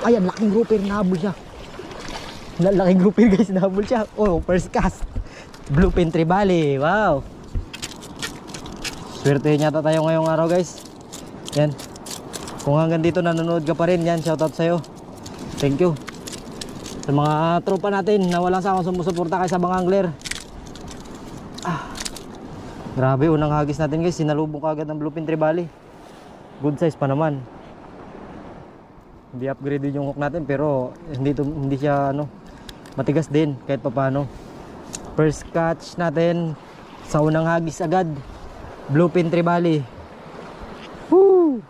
Ayan, laking grouper, nahabol siya. Laking grouper guys, nahabol siya. Oh, first cast. Bluefin Trevally, wow. Swerte yata tayo ngayong araw guys. Yan. Kung hanggang dito nanonood ka pa rin, yan, shoutout sa'yo. Thank you. Sa mga tropa natin na walang sawang sumusuporta kay Sabang Angler. Grabe, unang hagis natin guys, sinalubong kagad ng Bluefin Trevally. Good size pa naman. Hindi upgrade yung hook natin pero hindi siya matigas din kahit papaano. First catch natin sa unang hagis agad. Bluefin Trevally. Woo!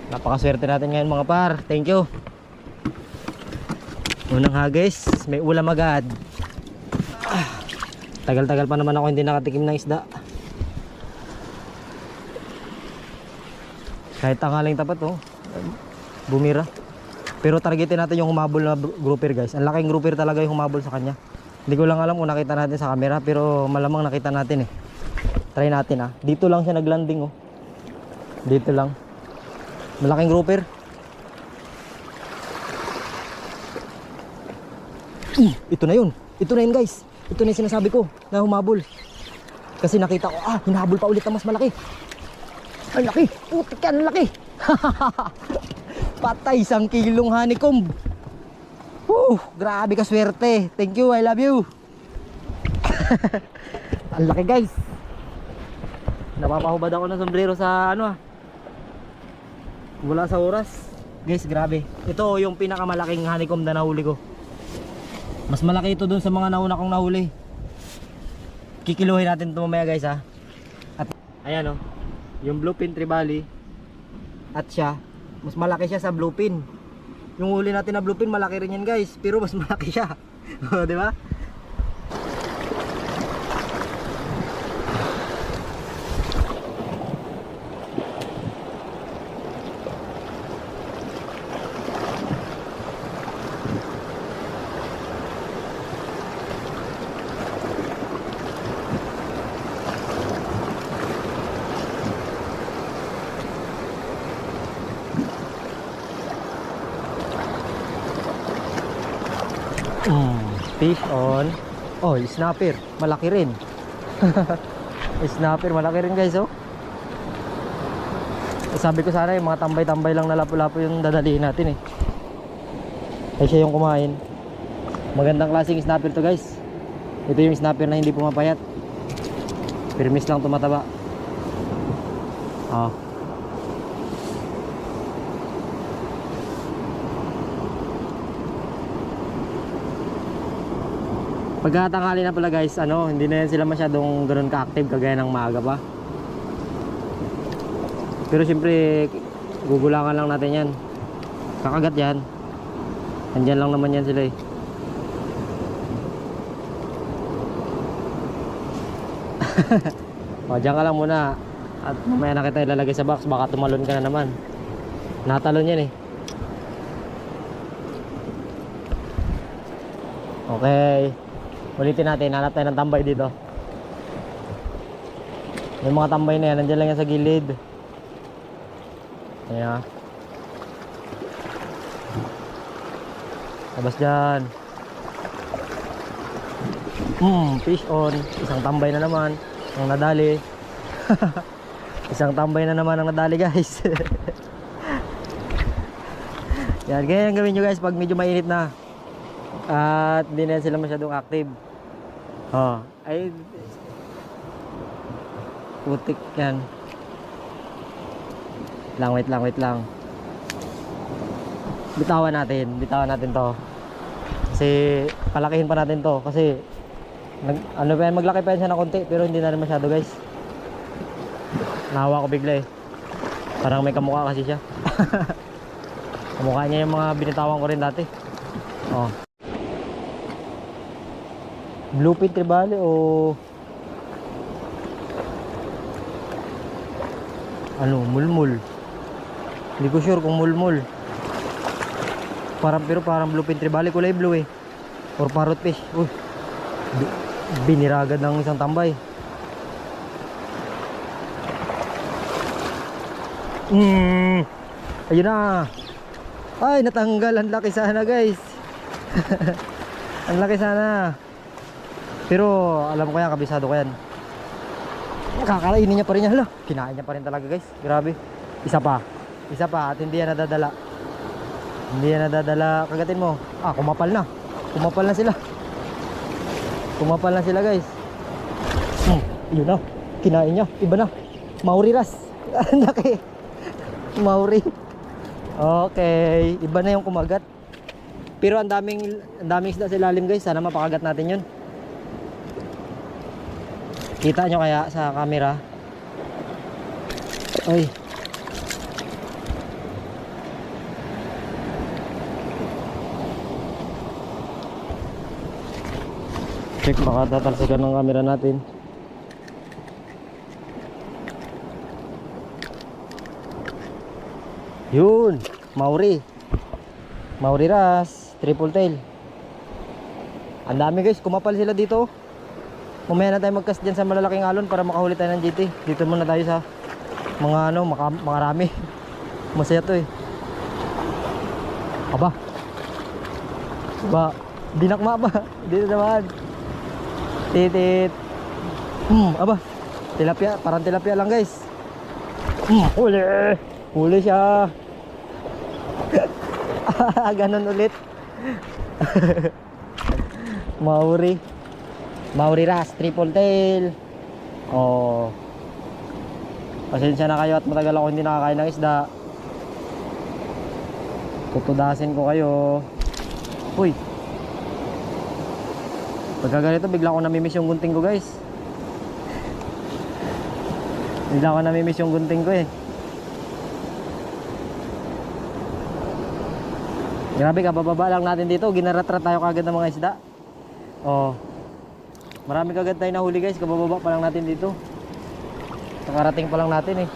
Napakaswerte natin ngayon mga par. Thank you. Unang hagis, may ulam agad. Tagal-tagal pa naman ako hindi nakatikim ng isda. Kahit tanghaling tapat bumira. Pero targetin natin yung humabol na grouper guys. Ang laking grouper talaga yung humabol sa kanya. Hindi ko lang alam kung nakita natin sa camera, pero malamang nakita natin eh. Try natin Dito lang siya naglanding Dito lang. Malaking grouper. Ito na yun. Ito na yun guys. Ito na yung sinasabi ko na humabol. Kasi nakita ko, hinahabol pa ulit na mas malaki. Ang laki. Putik yan, ang laki. Patay, 1 kilong honeycomb. Grabe ka swerte. Thank you, I love you. Ang laki guys. Napapahubad ako ng sombrero sa wala sa oras. Guys, grabe. Ito yung pinakamalaking honeycomb na nahuli ko. Mas malaki ito dun sa mga nauna kong nahuli. Kikiluhin natin ito mamaya guys At ayan yung Bluefin Trevally. At siya, mas malaki siya sa bluefin. Yung huli natin na bluefin malaki rin yan guys, pero mas malaki siya. Di ba? Fish on. Snapper, malaki rin. Snapper, malaki rin guys Sabi ko sana yung mga tambay-tambay lang na lapu-lapu yung dadalihin natin ay siya yung kumain. Magandang klaseng snapper to guys. Ito yung snapper na hindi pumapayat. Permis lang tumataba. Pagkatanghali na pala guys, hindi na yan sila masyadong ganun ka-active kagaya ng maaga pa. Pero syempre, gugulangan lang natin yan. Kakagat yan. Andyan lang naman yan sila Diyan ka lang muna. At mamaya na kita ilalagay sa box, baka tumalon ka na naman. Natalon yan Okay. Ulitin natin, hanap tayo ng tambay dito. Yung mga tambay na yan, nandiyan lang yan sa gilid. Ayan. Labas dyan. Fish on. Isang tambay na naman ang nadali. Isang tambay na naman ang nadali guys. Yan, ganyan ang gawin nyo guys pag medyo mainit na. At hindi na sila masyadong active. Ay putik yan. Wait lang. Bitawan natin to. Kasi palakihin pa natin to. Kasi maglaki pa yan siya na konti, pero hindi na rin masyado guys. Nahawa ko bigla Parang may kamukha kasi siya. Kamukha niya yung mga binitawan ko rin dati. Bluefin Trevally o mulmul. Hindi ko sure kung mulmul. Pero parang Bluefin Trevally, kulay blue or parrot fish. Biniragad ng isang tambay. Ayun na. Ay, natanggal. Ang laki sana guys. Ang laki sana. Pero alam ko yan, kabisado ko yan. Nakakainin niya pa rin yan. Hala, kinain niya pa rin talaga guys. Grabe. Isa pa at hindi yan nadadala. Hindi yan nadadala. Kagatin mo. Ah, kumapal na. Kumapal na sila. Kumapal na sila guys. Yun na. Kinain niya. Iba na. Maori ras. Ang laki. Maori. Okay. Iba na yung kumagat. Pero ang daming isda sa ilalim guys. Sana mapakagat natin yun. Kita nyo kaya sa camera? Oy. Check, baka tatalsikan ng camera natin. Yun, Maori. Maori ras, triple tail. Ang dami guys, kumapal sila dito. Mamaya na tayo mag-cast dyan sa malalaking alon para makahuli tayo ng GT. Dito muna tayo sa mga makarami. Masaya to eh. Aba. Dinakma ba? Dito naman. Titit. Aba. Tilapia, parang tilapia lang guys. Huli. Huli siya. Ganon ulit. Maori ras, triple tail. Oh. Pasensya na kayo at matagal ako hindi nakakain ng isda. Tutudasin ko kayo. Uy. Pagka ganito bigla ko namimiss yung gunting ko guys. Bigla ko namimiss yung gunting ko eh. Grabe, kabababa lang natin dito. Ginaratrat tayo kagad ng mga isda. Oh. Marami kagad tayo nahuli guys. Kabababa pa lang natin dito. Nakarating pa lang natin eh.